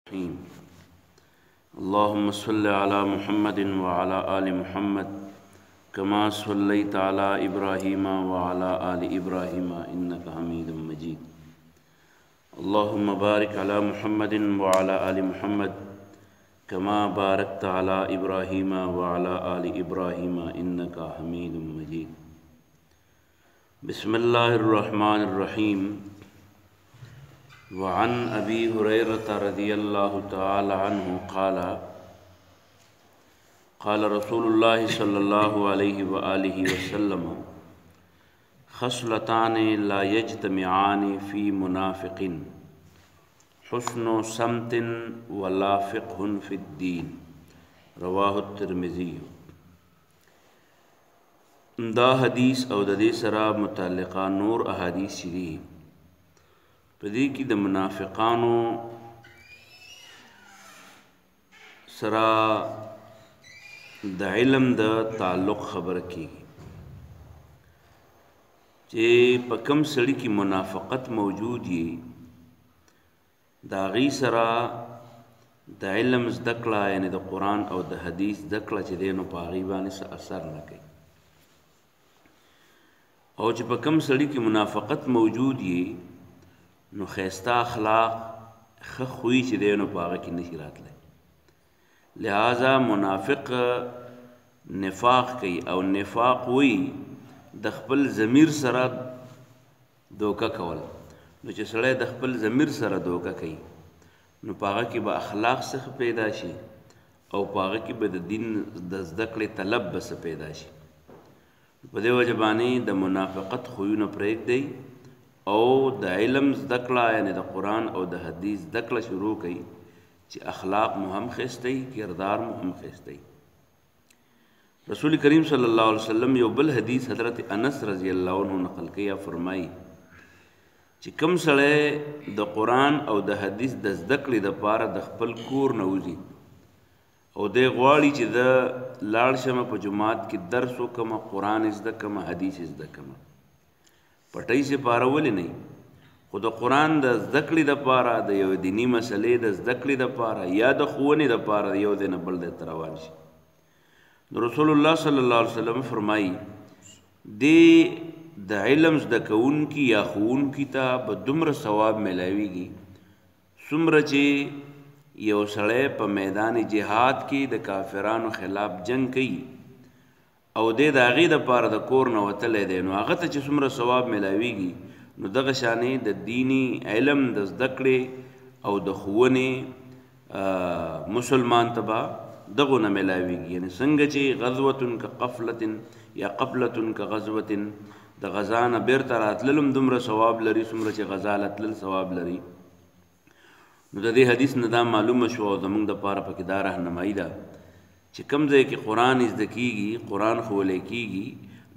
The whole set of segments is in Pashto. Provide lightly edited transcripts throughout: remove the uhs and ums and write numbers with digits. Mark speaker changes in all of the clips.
Speaker 1: الرحيم اللهم صل على محمد وعلى آل محمد كما صليت على إبراهيم وعلى آل إبراهيم إنك حميد مجيد اللهم بارك على محمد وعلى آل محمد كما باركت على إبراهيم وعلى آل إبراهيم إنك حميد مجيد بسم الله الرحمن الرحيم وعن أبي هريرة رضي الله تعالى عنه قال قال رسول الله صلى الله عليه وآله وسلم خصلتان لا يجتمعان في منافق حسن صمت ولا فقه في الدين رواه الترمذي. دا حدیث او د دې سره متعلقه نور احادیث دي په دې کې د منافقانو سره د علم د تعلق خبره کیږي چې په کوم سړي کې منافقت موجود وي د هغې سره د علم زده کړه یعنې د قرآن او د حدیث زده کړه چې دی نو په هغې باندې څه اثر نه کوي او چې په کوم سړي کې منافقت موجود وي نو خیسته اخلاق ښه خوی چې دی نو په هغه کې نشي راتلی لہذا منافق نفاق کوي او نفاق وی د خپل ضمیر سره دوکه کول نو چې سړی د خپل ضمیر سره دوکه کوي نو په هغه کې به اخلاق څخه پیدا شي او په هغه کې به د دین د زده کړې طلب به څه پیدا شي په دې وجه باندې د منافقت خویونه پرېږدئ او د علم زده کړه یعنې د قرآن او د حدیث زده کړه شروع کړئ چې اخلاق مو هم ښایسته وي کردار مو هم ښایسته وي. رسول کریم صلی الله علیه وسلم یو بل حدیث حضرت انس رضی الله عنه نقل کوي یا فرمایي چې کوم سړی د قرآن او د حدیث د زده کړې دپاره د خپل کور نه وځي او دی غواړي چې د لاړ شمه په جومات کې درس وکړمه قرآن زده کړمه حدیث زده کړمه پټۍ سپاره ولې نه خو د قرآن د زده کړې دپاره د یو دیني مسلې د زده کړې دپاره یا د ښوونې دپاره یو دی نه بل دی ته روان شي نو رسول الله صلی الله علیه وسلم فرمایي دې د علم زده کوونکي یا ښوونکي ته به دومره ثواب میلاویږي څومره چې یو سړی په میدان جهاد کې د کافرانو خلاف جنگ کوي او دی د هغې دپاره د کور نه وتلی دی نو هغه ته چې څومره ثواب میلاویږي نو دغه شانې د دیني علم د زده کړې او د ښوونې مسلمان ته به دغو نه میلاویږي یعنې څنګه چې غزوة که قفلة یا قفلة که غزوة د غزا نه بیرته راتلل هم دومره ثواب لري څومره چې غزا له تلل ثواب لري نو د دې حدیث نه دا معلومه شوه او زموږ دپاره پکې دا رهنمایي ده چې کوم ځای کې قرآن زده کیږي قرآن ښوولی کیږي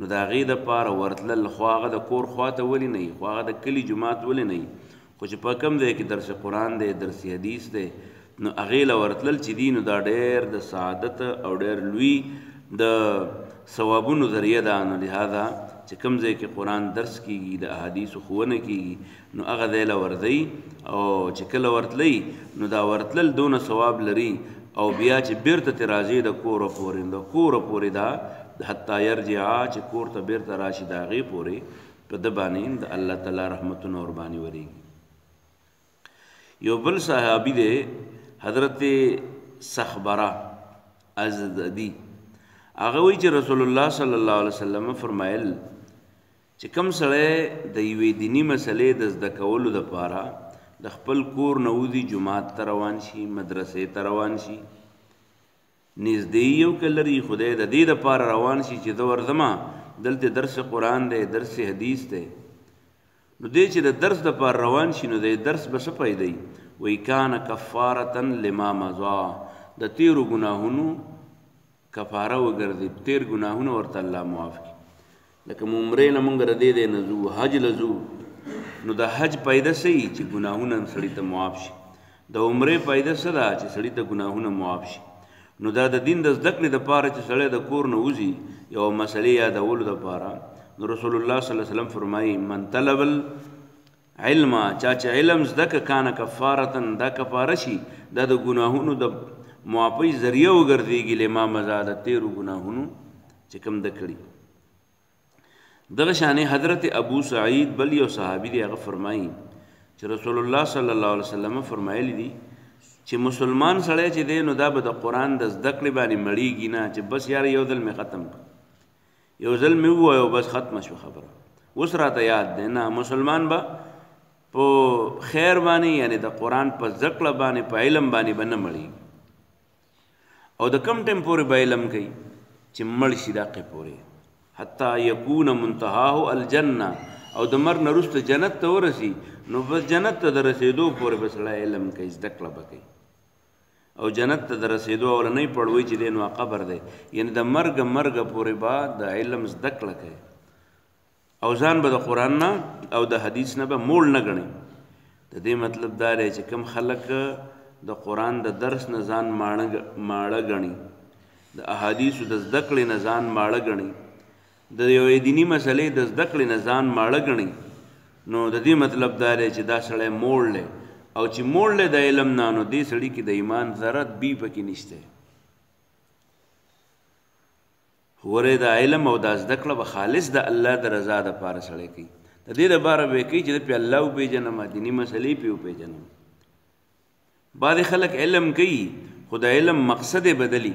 Speaker 1: نو د هغې دپاره ورتلل خو هغه د کور خواته ولې نه وي خو هغه د کلي جومات ولې نه وي خو چې په کوم ځای کې درس قرآن دی درس حدیث دی نو هغې له ورتلل چې دي نو دا ډېر د سعادت او ډېر لوی د ثوابونو ذریعه ده نو لهذا چې کوم ځای کې قرآن درس کیږي د احادیثو ښوونه کیږي نو هغه ځای له ورځئ او چې کله ورتلئ نو دا ورتلل دونه ثواب لري او بیا چې بیرته ترې راځي د کوره پورې د کوره پورې دا حتی یرجعا چې کور ته بیرته راشي د هغې پورې په ده باندې د الله تعالی رحمتونه ورباندې ورېږي. یو بل صحابي دی حضرت صخبره ازدی هغه وایي چې رسول الله صلی الله علیه وسلم فرمایل چې کوم سړی د یوې دیني مسلې د زده کولو دپاره د خپل کور نه وځي جومات ته روان شي مدرسې ته روان شي نږدې یو که لري خدای د دې دپاره روان شي چې زه ورځمه دلته درس قرآن دی درس حدیث دی نو دی چې د درس دپاره روان شي نو د درس به څه پیدایي وایي کانه کفارة لما مضا د تیرو ګناهونو کفاره وګرځي تیر ګناهونه ورته الله معاف کړي لکه عمرې نه مونږ ردې دی نه ځو حج له ځو نو د حج پیدا څه وي چې ګناهونه سړي ته معاف شي د عمرې پیدا څه ده چې سړي ته ګناهونه معاف شي نو دا د دین د زده کړې دپاره چې سړی د کور نه وځي یو مسلې یادولو دپاره نو رسول الله صلی الله علیه وسلم فرمایي من طلب علما چا چې علم زده که کانه کفارتن دا کفاره شي دا د ګناهونو د معافی ذریعه وګرځېږي لما مضى د تیرو ګناهونو چې کوم د کړي. دغه شانې حضرت ابو سعید بل یو صحابي دی هغه فرمایي چې رسول الله صلی الله علیه وسلم فرمایلی دي چې مسلمان سړی چې دی نو دا به د قرآن د زده کړې باندې مړېږي نه چې بس یار یو ځل مې ختم کړ یو ځل مې ووایو بس ختمه شو خبره اوس راته یاد دی. نه مسلمان به په خیر باندې یعنی د قرآن په زده کړه باندې په علم باندې به نه مړېږي او د کم ټیم پورې به علم کوي چې مړ شي د هغې پورې حتی یکون منتهاه الجنه او د مرګ نه وروسته جنت ته ورسي نو بس جنت ته د رسېدو پورې به سړی علم کوي زده کړه به کوي او جنت ته د رسېدو اولنی پړوی چې دی نو قبر دی یعنی د مرګ پورې به د علم زده کړه کوي او ځان به د قرآن نه او د حدیث نه به موړ نه ګڼي. د دې مطلب دا دی چې کوم خلک د قرآن د درس نه ځان ماړه ګڼي د احادیثو د زده کړې نه ځان ماړه ګڼي د یوې دیني مسلې د زده کړې نه ځان ماړه ګڼي نو د دې مطلب دا دی چې دا سړی موړ دی او چې موړ دی د علم نه نو دې سړي کې د ایمان ذرت بی پکې نشته. ورې د علم او د زده کړه به خالص د الله د رضا دپاره سړی کوي د دې دپاره به یې کوي چې د پې الله وپېژنم دیني مسلې پې وپېژنم. بعضې خلک علم کوي خو د علم مقصد یې بدلي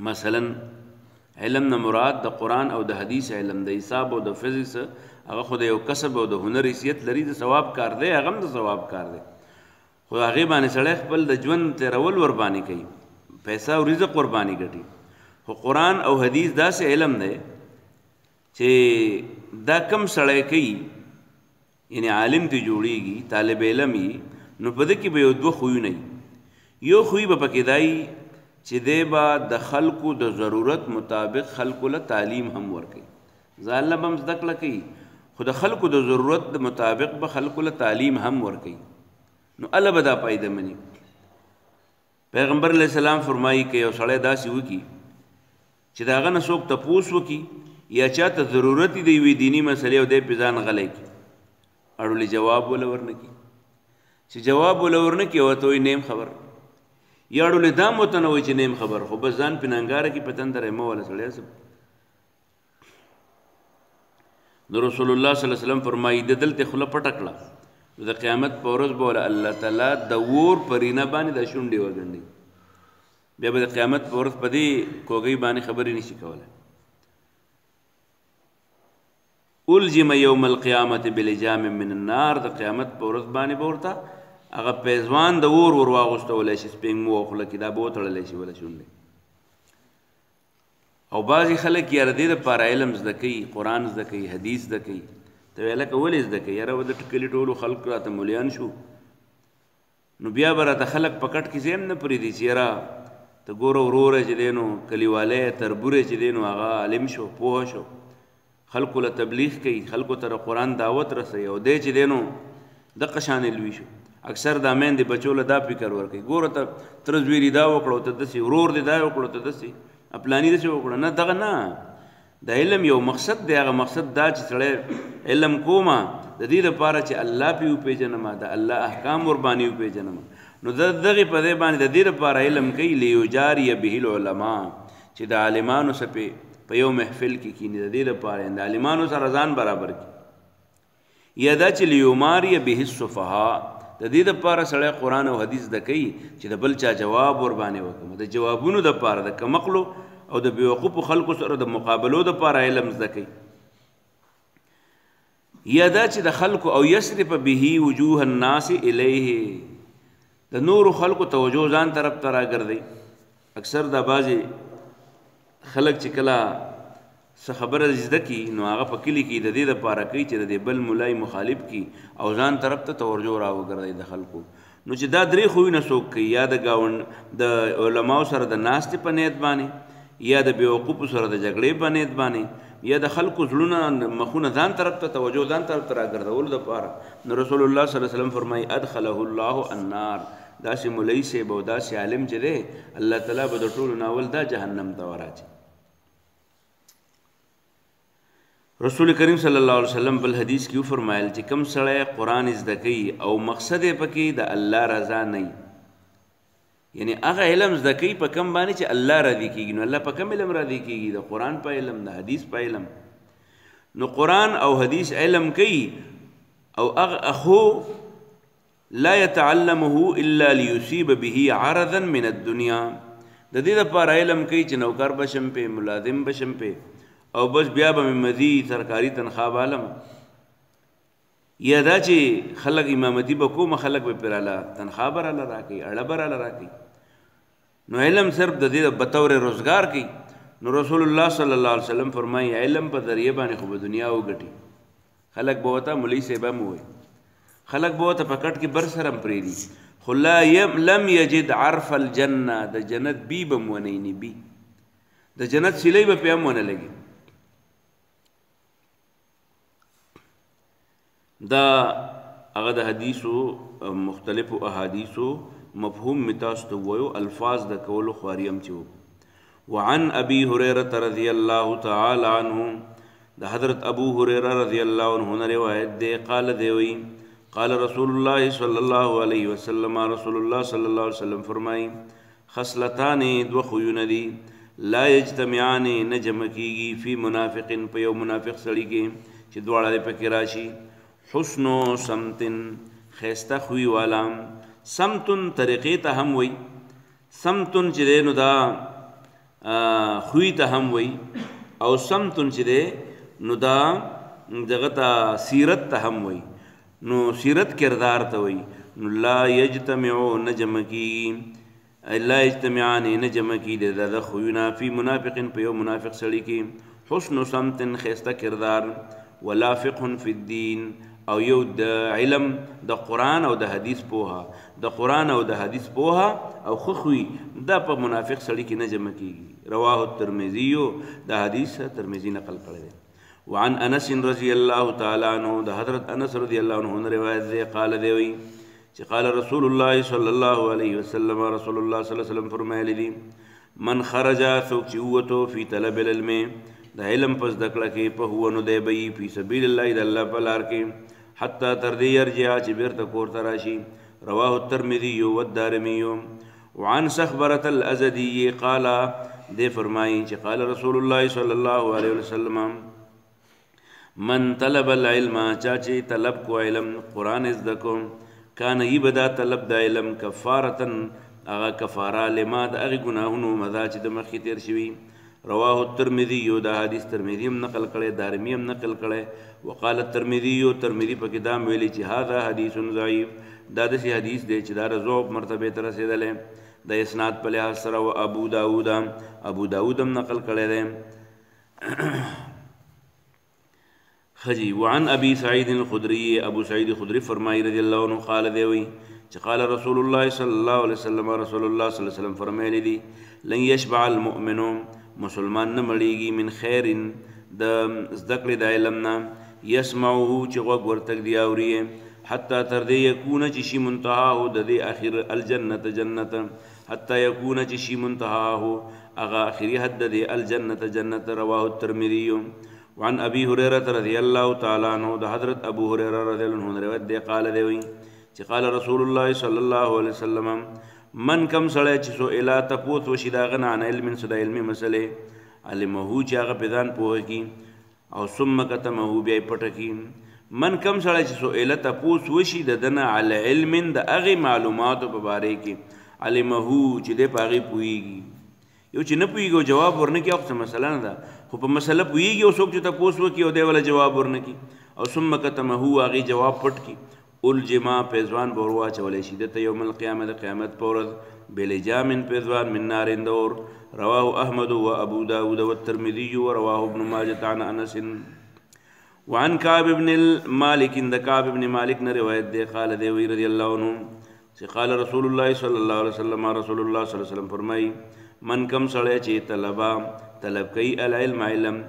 Speaker 1: مثلا علم نه مراد د قرآن او د حدیث علم د حساب او د فزکس هغه خو د یو کسب او د هنر حیثیت لري د ثواب کار دی هغه هم د ثواب کار دی خو هغې باندې سړی خپل د ژوند تېرول ورباندې کوي پیسه او رزق ورباندې ګټي. خو قرآن او حدیث داسې علم دی چې دا کم سړی کوي یعنی عالم ته جوړیږي طالب علم یي نو په ده کې به یو دوه خویونه یو خوی به پکې دی چې دی به د خلکو د ضرورت مطابق خلکو له تعلیم هم ورکوي ځان له به هم زده کړه کوي خو د خلکو د ضرورت مطابق به خلکو له تعلیم هم ورکوي نو الله به دا پایده مني. پیغمبر علیه السلام فرمایي که یو سړی داسې وکړي چې د هغه نه څوک تپوس وکړي یا چاته ضرورت دی وي دیني مسلې او دی پې ځان غلی کړي اړولې جواب وله ورنه کړي چې جواب وله ورنه کړي ورته وایي نیم خبر یا اړولې دا م ورته نه وایي چې نیم خبر خو بس ځان پې ننګاره کړي په تندر یې مه وله سړی نو رسول الله صلی الله علیه وسلم فرمایي د دلته خوله پټه کړه د قیامت په ورځ به وله الله تعالی د اور پرینه باندې د شونډې وګنډي بیا به د قیامت په ورځ په دې کوږۍ باندې خبرې نشي کولی. الجم یوم القیامت بلجام من النار د قیامت په ورځ باندې به ورته هغه پیزوان د اور ور واغوستولی شي سپینګمو او خوله کې دا به وتړلی شي وله شونډې. او بعضې خلک یاره دې دپاره علم زده کوي قرآن زده کوي حدیث زده کوي ته وایې لکه ولې زده کوي یاره د کلي ټولو خلکو راته مولیان شو نو بیا به راته خلک په کټ کې ځای هم نه پرېږدي چې یاره ته ګوره وروره چې دی نو کلیوالی تربوری چې دی نو هغه عالم شو پوه شو خلکو له تبلیغ کوي خلکو ته د قرآن دعوت رسوي او دی چې دی نو دقه شانې لوي شو. اکثر دا میندې بچو له دا فکر ورکوي ګوره ته تره زویري دا وکړو ته داسې ورور دی دا وکړو ته داسې پلاني داسې وکړو نه دغه نه د علم یو مقصد دی هغه مقصد دا چې سړی علم کومه د دې دپاره چې الله پې وپېژنم د الله احکام ورباندې وپېژنم نو د دغې په دې باندې د دې دپاره علم کوي لیجاري به العلماء چې د عالمانو سره په یو محفل کې کیني د دې دپاره د عالمانو سره ځان برابر کړي یا دا چې لیماري به السفهاء د دې دپاره سړی قرآن او حدیث زده کوي چې د بل چا جواب ورباندې وکړم د جوابونو دپاره د کمقلو او د بېوقوفو خلکو سره د مقابلو دپاره علم زده کوي یا دا چې د خلکو او یصرف به وجوه الناس الیه د نورو خلکو توجه ځان طرف ته راګرځوي. اکثر دا بعضې خلک چې کله څه خبره زده کړي نو هغه په کلي کې د دې دپاره کوي چې د دې بل ملای مخالف کړي او ځان طرف ته توجه راوګرځوي د خلکو نو چې دا درې خویونه څوک کوي یا د ګاونډ د علماو سره د ناستې په نیت باندې یا د بېوقوفو سره د جګړې په نیت باندې یا د خلکو زړونه مخونه ځان طرف ته توجه ځان طرف ته راګرځولو دپاره نو رسول الله صلی الله علیه وسلم فرمایي ادخله الله النار داسې مولوي صاحب او داسې عالم چې دی الله تعالی به د ټولو ناول دا جهنم ته وراچي. رسول کریم صلی الله علیه وسلم بل حدیث کې فرمایل چې کم سړی قرآن زده کوي او مقصد یې پکې د الله رضا نه یعنی هغه علم زده کوي په کم باندې چې الله راضي کېږي نو الله په کم علم راضي کېږي د قرآن په علم د حدیث په علم نو قرآن او حدیث علم کوي او هغه اخو لا يتعلمه الا ليصيب به عرضا من الدنيا د دې لپاره علم کوي چې نوکر بشم په ملازم بشم په او بس بیا به مزید سرکاري تنخواه بالم یا دا چې خلق امامتي به کوم خلق به پراله تنخواه براله راکړي اړه براله راکړي نو علم صرف د دې بطور روزګار کوي نو رسول الله صلی الله علیه وسلم فرمایي علم په ذریعہ باندې خو دنیا وګټي خلق به وته مولوی صاحب هم وي خلق به وته پکټ کې بر سرم پریدي خو لم یجد عرف الجنه د جنت بی بم ونینی بی د جنت سلی به هم ونه لګي دا هغه د حدیثو مختلفو احادیثو مفهوم متاستو ویو الفاظ د کولو خواریم چو وعن ابي هريره رضی الله تعالی عنه د حضرت ابو هريره رضی الله عنه روایت ده قال دیوی قال رسول الله صلی الله علیه وسلم رسول الله صلی الله علیه وسلم فرمای خصلتان دو خيون دي لا يجتمعان نجم کیږي فی منافق په یو منافق سړی کې چې دواړه پکې راشي حسن سمتن خیسته خوی والا سمتن طریقې ته هم وی سمتن چې دی نو دا خوی ته هم وی او سمتن چې دی نو دا دغه ته سیرت ته هم وی نو سیرت کردار ته وی نو لا یجتمعو نجم کیږي لا یجتمعان نجم کیږي د خوینا فی منافق په یو منافق سړی کې حسن سمتن خیسته کردار ولا فقه فی الدین او یو د علم د قرآن او د حدیث پوها د قرآن او د حدیث پوها او خخوی دا په منافق سړی کې نه جمع کیږي رواه الترمذی د حدیث ترمذی نقل کړی دی وعن انس رضی الله تعالی عنہ د حضرت انس رضی الله عنه روایت دی قال دی چې قال رسول الله صلی الله علیه وسلم رسول الله صلی الله علیه وسلم فرمایلی دی من خرج ثوک چوتو فی طلب العلم د علم پس دکړه کې په هو نو دی بی فی سبیل الله د الله په لار کې حتی تر دې یرجع چې بیرته کور ته راشي رواه الترمذی والدارمی وعن سخبرة الازدی قال دې فرمایي چې قال رسول الله صلی الله علیه وسلم من طلب العلم چا چې طلب کو علم قرآن زده کو کان یبدا طلب د علم کفارتن هغه کفاره لما د هغې ګناهونو مدا چې د مخکې تیر شوي رواه الترمذی دا حدیث ترمذی هم نقل کړي دارمی هم نقل کړي وقال الترمذی ترمذی په کې دا ویلي چې هذا حدیث ضعیف دا داسې حدیث دی چې دا ضعف مرتبه ته رسېدلی د اسناد په لحاظ سره و ابو داود هم نقل کړی دی خجی وعن ابي سعيد الخدري ابو سعيد الخدري فرمایي رضی الله عنه قال دی وی چې قال رسول الله صلی الله علیه وسلم رسول الله صلی الله علیه وسلم فرمایلی دی لن يشبع المؤمن مسلمان نه مړیږي من خیر د ذکر د علم نه يسمعه چې غوږ ورته دی اوري حتی تر دې یکونه چې شي منتهاه د دې اخر الجنه جنت حتی یکونه چې شي منتهاه هغه اخري حد د الجنه جنت رواه الترمذی وعن ابي هريره رضی الله تعالی عنہ د حضرت ابو هريره رضی الله عنه روایت دی قال دی چې قال رسول الله صلی الله علیه وسلم من کم سړی چې سئل تپوس وشي د هغه نه عن علم څه د علمي مسلې علمه چې هغه په ځان پوهه کي او ثم کتمه بیا یې پټه کي من کم سړی چې سئل تپوس وشي د ده نه علی علم د هغې معلوماتو په باره کې علمه چې دی په هغې پوهېږي یو چې نه پوهېږي جواب ورنه کړي هغه څه مسله نه ده خو په مسله پوهېږي او څوک چې تپوس وکړي او دی وله جواب ورنه کړي او ثم کتمه هغې جواب پټ کړي الجما پیزوان به ورواچولی شي دته یوم القیامه د قیامت په ورځ بلجامن پیزوان من نار دور رواه احمد و ابو داود والترمذي ورواه ابن ماجه عن انس وعن كعب بن مالك د كعب بن مالك نه روایت دی قال دی وی رضی الله عنه چې قال رسول الله صلی الله علیه وسلم رسول الله صلی الله علیه وسلم فرمای من کم سړی چې طلب کوي العلم علم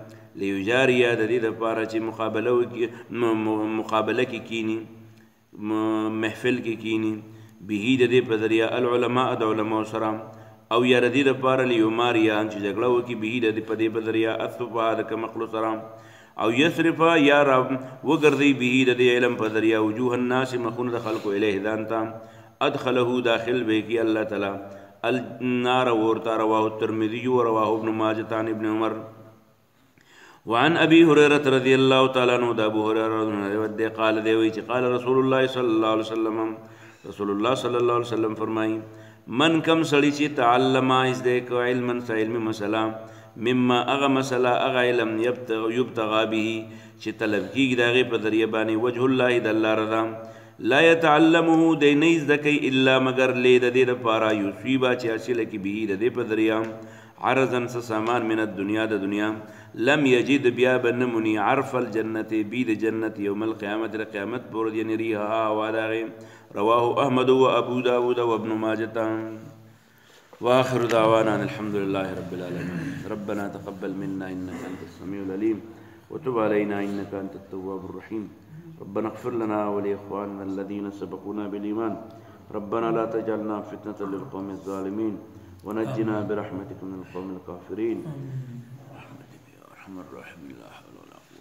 Speaker 1: لیجاریا د دې لپاره چې مقابله کې کینی محفل کې کینی به د دې په ذریعه العلماء د علماء سره او یا د دې لپاره لیماریا چې جګړه وکړي به د دې په ذریعه الصفا د کمقلو سره او یصرف یا رب وګرځي به د علم په ذریعہ وجوه الناس مخون د خلق الیه دانتا ادخله داخل به کی الله تعالی النار ورتا رواه الترمذي ورواه ابن ماجه عن ابن عمر وعن ابي هريره رضي الله تعالى عنه ابو هريره قال دی قال رسول الله صلى الله عليه وسلم رسول الله صلى الله عليه وسلم فرمایي من کم سړی چې تعلم از دې کو علما علم مسله مما اغه مسله اغه علم یبتغى به چې طلب کیږي دغه په ذریعہ باندې وجه الله د الله رضا لا يتعلمه د نه ذکی الا مگر لید د لپاره یصيبا چې حاصل کی به د په ذریعہ عرضا سامان من الدنيا د دنیا لم يجد بیا بنمني عرف الجنه بيد جنت يوم القيامه القيامت بور یعنی ریها واداغه رواه احمد وابو داود وابن ماجه واخر دعوانا الحمد لله رب العالمين ربنا تقبل منا انك انت السميع العليم وتب علينا انك انت التواب الرحيم ربنا اغفر لنا ولاخواننا الذين سبقونا بالايمان ربنا لا تجعلنا فتنة للقوم الظالمين ونجنا برحمتك من القوم الكافرين برحمتك يا ارحم الراحمين لا حول ولا قوة